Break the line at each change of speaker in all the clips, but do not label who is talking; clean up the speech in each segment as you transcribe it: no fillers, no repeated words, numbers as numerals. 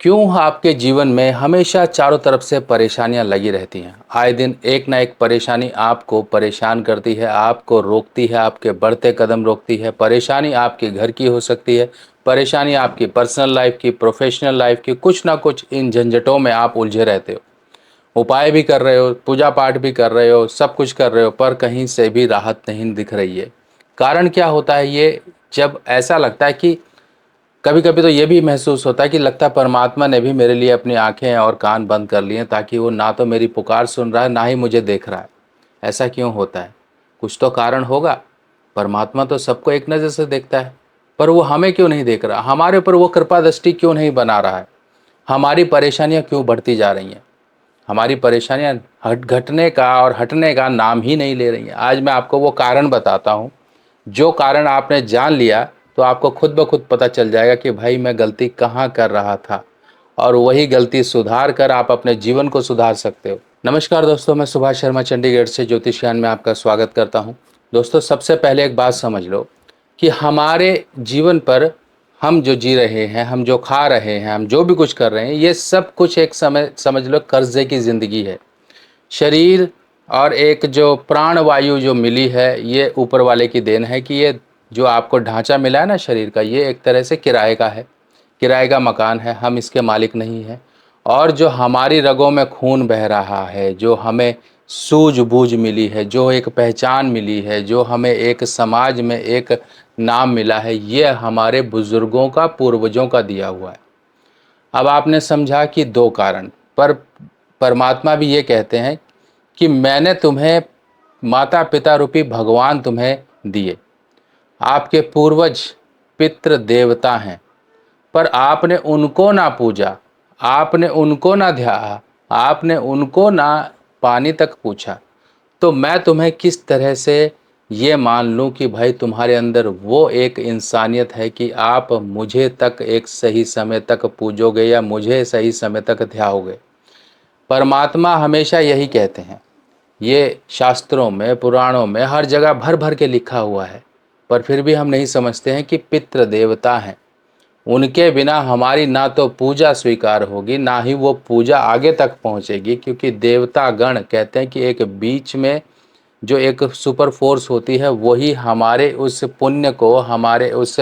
क्यों आपके जीवन में हमेशा चारों तरफ से परेशानियां लगी रहती हैं? आए दिन एक ना एक परेशानी आपको परेशान करती है, आपको रोकती है, आपके बढ़ते कदम रोकती है। परेशानी आपके घर की हो सकती है, परेशानी आपकी पर्सनल लाइफ की, प्रोफेशनल लाइफ की। कुछ ना कुछ इन झंझटों में आप उलझे रहते हो। उपाय भी कर रहे हो, पूजा पाठ भी कर रहे हो, सब कुछ कर रहे हो, पर कहीं से भी राहत नहीं दिख रही है। कारण क्या होता है ये? जब ऐसा लगता है कि कभी कभी तो ये भी महसूस होता है कि लगता है परमात्मा ने भी मेरे लिए अपनी आंखें और कान बंद कर लिए हैं, ताकि वो ना तो मेरी पुकार सुन रहा है, ना ही मुझे देख रहा है। ऐसा क्यों होता है? कुछ तो कारण होगा। परमात्मा तो सबको एक नज़र से देखता है, पर वो हमें क्यों नहीं देख रहा? हमारे ऊपर वो कृपा दृष्टि क्यों नहीं बना रहा है? हमारी परेशानियां क्यों बढ़ती जा रही हैं? हमारी परेशानियां हट घटने का और हटने का नाम ही नहीं ले रही हैं। आज मैं आपको वो कारण बताता हूँ। जो कारण आपने जान लिया तो आपको खुद ब खुद पता चल जाएगा कि भाई मैं गलती कहाँ कर रहा था, और वही गलती सुधार कर आप अपने जीवन को सुधार सकते हो। नमस्कार दोस्तों, मैं सुभाष शर्मा चंडीगढ़ से ज्योतिष ज्ञान में आपका स्वागत करता हूं। दोस्तों, सबसे पहले एक बात समझ लो कि हमारे जीवन पर हम जो जी रहे हैं, हम जो खा रहे हैं, हम जो भी कुछ कर रहे हैं, ये सब कुछ एक समय समझ लो कर्जे की ज़िंदगी है। शरीर और एक जो प्राण वायु जो मिली है, ये ऊपर वाले की देन है कि ये जो आपको ढांचा मिला है ना शरीर का, ये एक तरह से किराए का है, किराए का मकान है। हम इसके मालिक नहीं हैं। और जो हमारी रगों में खून बह रहा है, जो हमें सूझबूझ मिली है, जो एक पहचान मिली है, जो हमें एक समाज में एक नाम मिला है, ये हमारे बुजुर्गों का, पूर्वजों का दिया हुआ है। अब आपने समझा कि दो कारण, पर परमात्मा भी ये कहते हैं कि मैंने तुम्हें माता पिता रूपी भगवान तुम्हें दिए, आपके पूर्वज पितृ देवता हैं, पर आपने उनको ना पूजा, आपने उनको ना ध्याया, आपने उनको ना पानी तक पूछा। तो मैं तुम्हें किस तरह से ये मान लूं कि भाई तुम्हारे अंदर वो एक इंसानियत है कि आप मुझे तक एक सही समय तक पूजोगे या मुझे सही समय तक ध्याओगे। परमात्मा हमेशा यही कहते हैं। ये शास्त्रों में, पुराणों में, हर जगह भर भर के लिखा हुआ है। पर फिर भी हम नहीं समझते हैं कि पितृ देवता हैं, उनके बिना हमारी ना तो पूजा स्वीकार होगी, ना ही वो पूजा आगे तक पहुंचेगी। क्योंकि देवता गण कहते हैं कि एक बीच में जो एक सुपर फोर्स होती है, वही हमारे उस पुण्य को, हमारे उस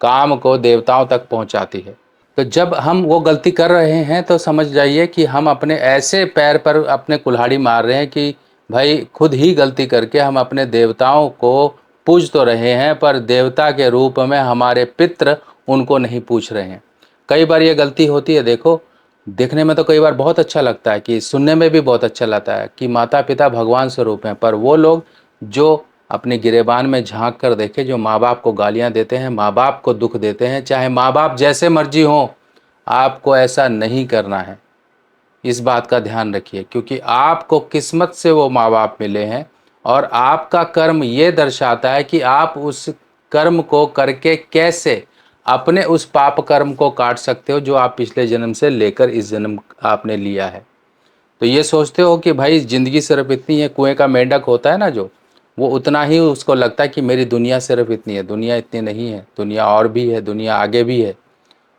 काम को देवताओं तक पहुंचाती है। तो जब हम वो गलती कर रहे हैं तो समझ जाइए कि हम अपने ऐसे पैर पर अपने कुल्हाड़ी मार रहे हैं कि भाई खुद ही गलती करके हम अपने देवताओं को पूज तो रहे हैं, पर देवता के रूप में हमारे पितृ उनको नहीं पूछ रहे हैं। कई बार ये गलती होती है। देखो, देखने में तो कई बार बहुत अच्छा लगता है, कि सुनने में भी बहुत अच्छा लगता है कि माता पिता भगवान स्वरूप हैं, पर वो लोग जो अपने गिरेबान में झांक कर देखे, जो माँ बाप को गालियाँ देते हैं, माँ बाप को दुख देते हैं, चाहे माँ बाप जैसे मर्जी हों, आपको ऐसा नहीं करना है। इस बात का ध्यान रखिए, क्योंकि आपको किस्मत से वो माँ बाप मिले हैं, और आपका कर्म ये दर्शाता है कि आप उस कर्म को करके कैसे अपने उस पाप कर्म को काट सकते हो, जो आप पिछले जन्म से लेकर इस जन्म आपने लिया है। तो ये सोचते हो कि भाई ज़िंदगी सिर्फ इतनी है, कुएं का मेंढक होता है ना जो, वो उतना ही उसको लगता है कि मेरी दुनिया सिर्फ इतनी है। दुनिया इतनी नहीं है, दुनिया और भी है, दुनिया आगे भी है।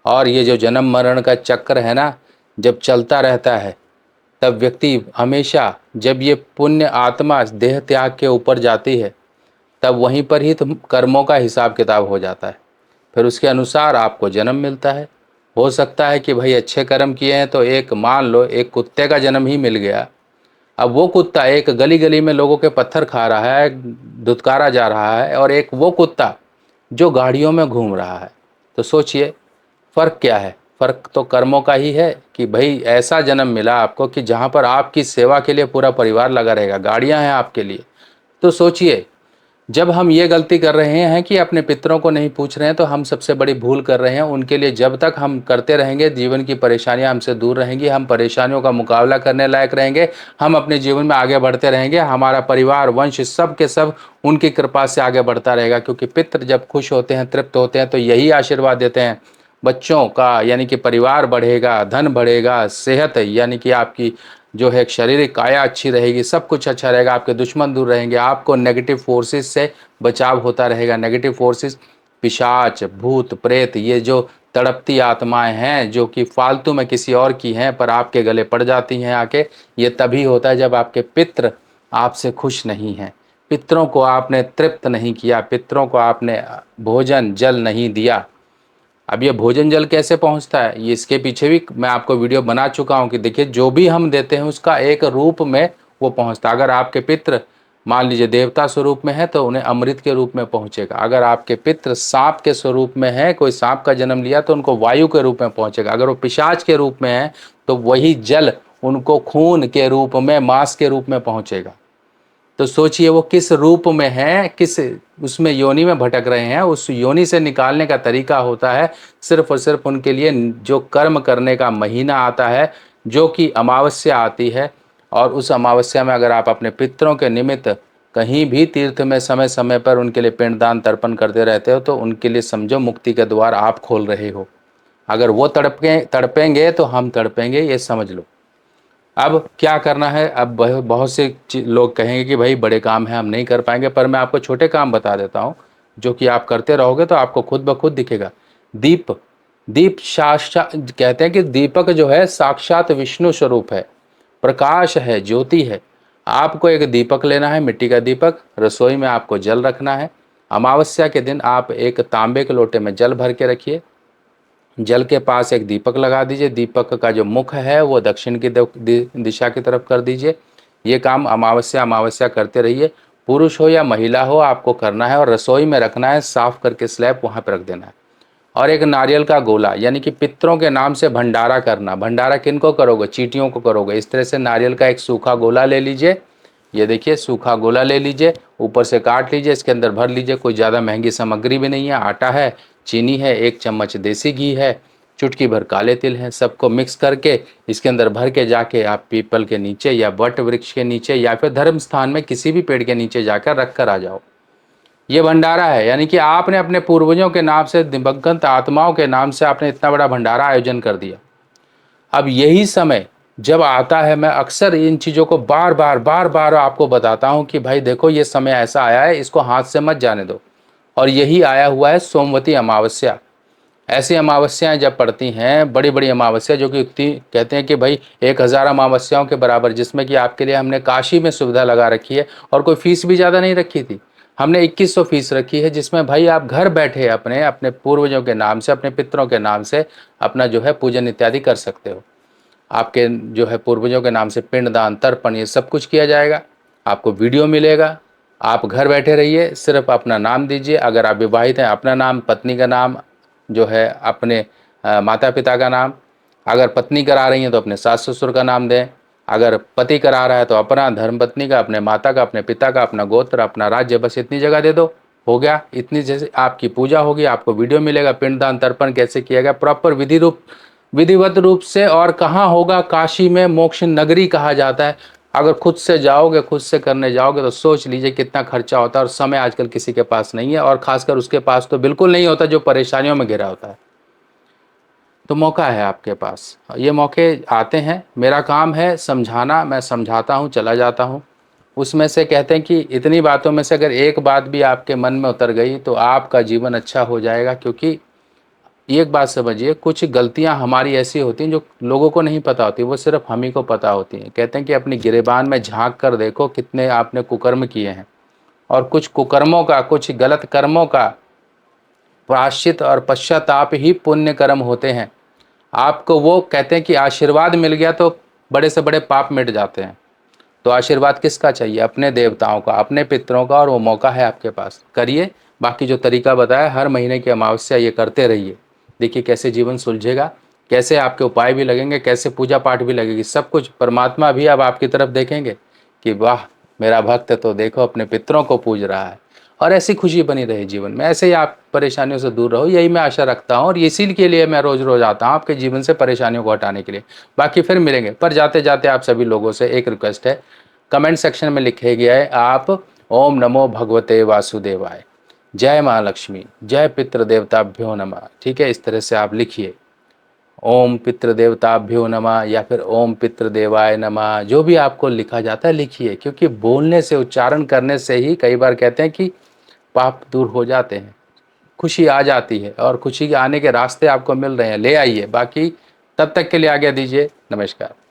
और ये जो जन्म मरण का चक्र है ना, जब चलता रहता है, तब व्यक्ति हमेशा, जब ये पुण्य आत्मा देह त्याग के ऊपर जाती है, तब वहीं पर ही तुम कर्मों का हिसाब किताब हो जाता है। फिर उसके अनुसार आपको जन्म मिलता है। हो सकता है कि भाई अच्छे कर्म किए हैं तो एक, मान लो, एक कुत्ते का जन्म ही मिल गया। अब वो कुत्ता एक गली गली में लोगों के पत्थर खा रहा है, धुतकारा जा रहा है, और एक वो कुत्ता जो गाड़ियों में घूम रहा है। तो सोचिए, फ़र्क क्या है? फ़र्क तो कर्मों का ही है कि भाई ऐसा जन्म मिला आपको कि जहाँ पर आपकी सेवा के लिए पूरा परिवार लगा रहेगा, गाड़ियाँ हैं आपके लिए। तो सोचिए, जब हम ये गलती कर रहे हैं कि अपने पितरों को नहीं पूछ रहे हैं, तो हम सबसे बड़ी भूल कर रहे हैं। उनके लिए जब तक हम करते रहेंगे, जीवन की परेशानियां हमसे दूर रहेंगी, हम परेशानियों का मुकाबला करने लायक रहेंगे, हम अपने जीवन में आगे बढ़ते रहेंगे, हमारा परिवार वंश सब के सब उनकी कृपा से आगे बढ़ता रहेगा। क्योंकि पितृ जब खुश होते हैं, तृप्त होते हैं, तो यही आशीर्वाद देते हैं बच्चों का, यानी कि परिवार बढ़ेगा, धन बढ़ेगा, सेहत यानी कि आपकी जो है शारीरिक काया अच्छी रहेगी, सब कुछ अच्छा रहेगा, आपके दुश्मन दूर रहेंगे, आपको नेगेटिव फोर्सेस से बचाव होता रहेगा। नेगेटिव फोर्सेस पिशाच, भूत, प्रेत, ये जो तड़पती आत्माएं हैं जो कि फालतू में किसी और की हैं पर आपके गले पड़ जाती हैं आके, ये तभी होता है जब आपके पितृ आपसे खुश नहीं हैं, पितरों को आपने तृप्त नहीं किया, पितरों को आपने भोजन जल नहीं दिया। अब ये भोजन जल कैसे पहुंचता है, ये इसके पीछे भी मैं आपको वीडियो बना चुका हूं कि देखिए जो भी हम देते हैं उसका एक रूप में वो पहुंचता है। अगर आपके पितृ मान लीजिए देवता स्वरूप में है तो उन्हें अमृत के रूप में पहुंचेगा। अगर आपके पितृ सांप के स्वरूप में है, कोई सांप का जन्म लिया तो उनको वायु के रूप में पहुंचेगा। अगर वो पिशाच के रूप में है तो वही जल उनको खून के रूप में, मांस के रूप में पहुंचेगा। तो सोचिए वो किस रूप में है, किस उसमें योनि में भटक रहे हैं, उस योनि से निकालने का तरीका होता है सिर्फ और सिर्फ उनके लिए जो कर्म करने का महीना आता है, जो कि अमावस्या आती है। और उस अमावस्या में अगर आप अपने पितरों के निमित्त कहीं भी तीर्थ में समय समय पर उनके लिए पिंडदान तर्पण करते रहते हो तो उनके लिए समझो मुक्ति के द्वार आप खोल रहे हो। अगर वो तड़पेंगे तो हम तड़पेंगे, ये समझ लो। अब क्या करना है, अब बहुत से लोग कहेंगे कि भाई बड़े काम हैं हम नहीं कर पाएंगे, पर मैं आपको छोटे काम बता देता हूँ जो कि आप करते रहोगे तो आपको खुद ब खुद दिखेगा। दीप, दीप साक्षात कहते हैं कि दीपक जो है साक्षात विष्णु स्वरूप है, प्रकाश है, ज्योति है। आपको एक दीपक लेना है, मिट्टी का दीपक, रसोई में आपको जल रखना है। अमावस्या के दिन आप एक तांबे के लोटे में जल भर के रखिए, जल के पास एक दीपक लगा दीजिए, दीपक का जो मुख है वो दक्षिण की दिशा की तरफ कर दीजिए। ये काम अमावस्या अमावस्या करते रहिए, पुरुष हो या महिला हो आपको करना है। और रसोई में रखना है, साफ करके स्लैब वहाँ पर रख देना है। और एक नारियल का गोला, यानी कि पितरों के नाम से भंडारा करना। भंडारा किनको करोगे, चींटियों को करोगे। इस तरह से नारियल का एक सूखा गोला ले लीजिए, ये देखिए सूखा गोला ले लीजिए, ऊपर से काट लीजिए, इसके अंदर भर लीजिए। कोई ज़्यादा महंगी सामग्री भी नहीं है, आटा है, चीनी है, 1 चम्मच देसी घी है, चुटकी भर काले तिल है, सबको मिक्स करके इसके अंदर भर के जाके आप पीपल के नीचे या वट वृक्ष के नीचे या फिर धर्म स्थान में किसी भी पेड़ के नीचे जाकर रख कर आ जाओ। ये भंडारा है, यानी कि आपने अपने पूर्वजों के नाम से, दिवंगत आत्माओं के नाम से आपने इतना बड़ा भंडारा आयोजन कर दिया। अब यही समय जब आता है, मैं अक्सर इन चीज़ों को बार बार आपको बताता हूँ कि भाई देखो ये समय ऐसा आया है, इसको हाथ से मत जाने दो। और यही आया हुआ है सोमवती अमावस्या। ऐसी अमावस्याएं जब पड़ती हैं, बड़ी बड़ी अमावस्या जो कि इतनी कहते हैं कि भाई 1000 अमावस्याओं के बराबर, जिसमें कि आपके लिए हमने काशी में सुविधा लगा रखी है और कोई फीस भी ज़्यादा नहीं रखी थी। हमने 2100 फीस रखी है, जिसमें भाई आप घर बैठे अपने अपने पूर्वजों के नाम से, अपने पितरों के नाम से अपना जो है पूजन इत्यादि कर सकते हो। आपके जो है पूर्वजों के नाम से पिंडदान तर्पण ये सब कुछ किया जाएगा, आपको वीडियो मिलेगा। आप घर बैठे रहिए, सिर्फ अपना नाम दीजिए। अगर आप विवाहित हैं अपना नाम, पत्नी का नाम जो है अपने माता पिता का नाम, अगर पत्नी करा रही हैं तो अपने सास ससुर का नाम दें, अगर पति करा रहा है तो अपना, धर्मपत्नी का, अपने माता का, अपने पिता का, अपना गोत्र, अपना राज्य, बस इतनी जगह दे दो, हो गया। इतनी जैसे आपकी पूजा होगी, आपको वीडियो मिलेगा पिंडदान तर्पण कैसे किया गया, प्रॉपर विधिवत रूप से। और कहाँ होगा, काशी में मोक्ष नगरी कहा जाता है। अगर खुद से जाओगे, खुद से करने जाओगे तो सोच लीजिए कितना खर्चा होता है। और समय आजकल किसी के पास नहीं है, और खासकर उसके पास तो बिल्कुल नहीं होता जो परेशानियों में घिरा होता है। तो मौका है आपके पास, ये मौके आते हैं। मेरा काम है समझाना, मैं समझाता हूँ, चला जाता हूँ। उसमें से कहते हैं कि इतनी बातों में से अगर एक बात भी आपके मन में उतर गई तो आपका जीवन अच्छा हो जाएगा। क्योंकि एक बात समझिए, कुछ गलतियां हमारी ऐसी होती हैं जो लोगों को नहीं पता होती, वो सिर्फ हम ही को पता होती हैं। कहते हैं कि अपनी गिरेबान में झांक कर देखो कितने आपने कुकर्म किए हैं, और कुछ कुकर्मों का, कुछ गलत कर्मों का प्रायश्चित और पश्चाताप ही पुण्य कर्म होते हैं। आपको वो कहते हैं कि आशीर्वाद मिल गया तो बड़े से बड़े पाप मिट जाते हैं। तो आशीर्वाद किसका चाहिए, अपने देवताओं का, अपने पितरों का, और वो मौका है आपके पास, करिए। बाकी जो तरीका बताया, हर महीने की अमावस्या ये करते रहिए, देखिए कैसे जीवन सुलझेगा, कैसे आपके उपाय भी लगेंगे, कैसे पूजा पाठ भी लगेगी, सब कुछ। परमात्मा भी अब आपकी तरफ देखेंगे कि वाह मेरा भक्त तो देखो अपने पितरों को पूज रहा है। और ऐसी खुशी बनी रहे जीवन में, ऐसे ही आप परेशानियों से दूर रहो, यही मैं आशा रखता हूँ। और इसी के लिए मैं रोज़ रोज़ आता हूँ आपके जीवन से परेशानियों को हटाने के लिए। बाकी फिर मिलेंगे, पर जाते जाते आप सभी लोगों से एक रिक्वेस्ट है, कमेंट सेक्शन में लिखे गया है आप ओम नमो भगवते वासुदेवाय, जय माँ लक्ष्मी, जय पितृदेवताभ्यो नमः। ठीक है, इस तरह से आप लिखिए, ओम पितृदेवताभ्यो नमः या फिर ओम पितृदेवाय नमः, जो भी आपको लिखा जाता है लिखिए। क्योंकि बोलने से, उच्चारण करने से ही कई बार कहते हैं कि पाप दूर हो जाते हैं। खुशी आ जाती है और खुशी के आने के रास्ते आपको मिल रहे हैं, ले आइए। बाकी तब तक के लिए आज्ञा दीजिए, नमस्कार।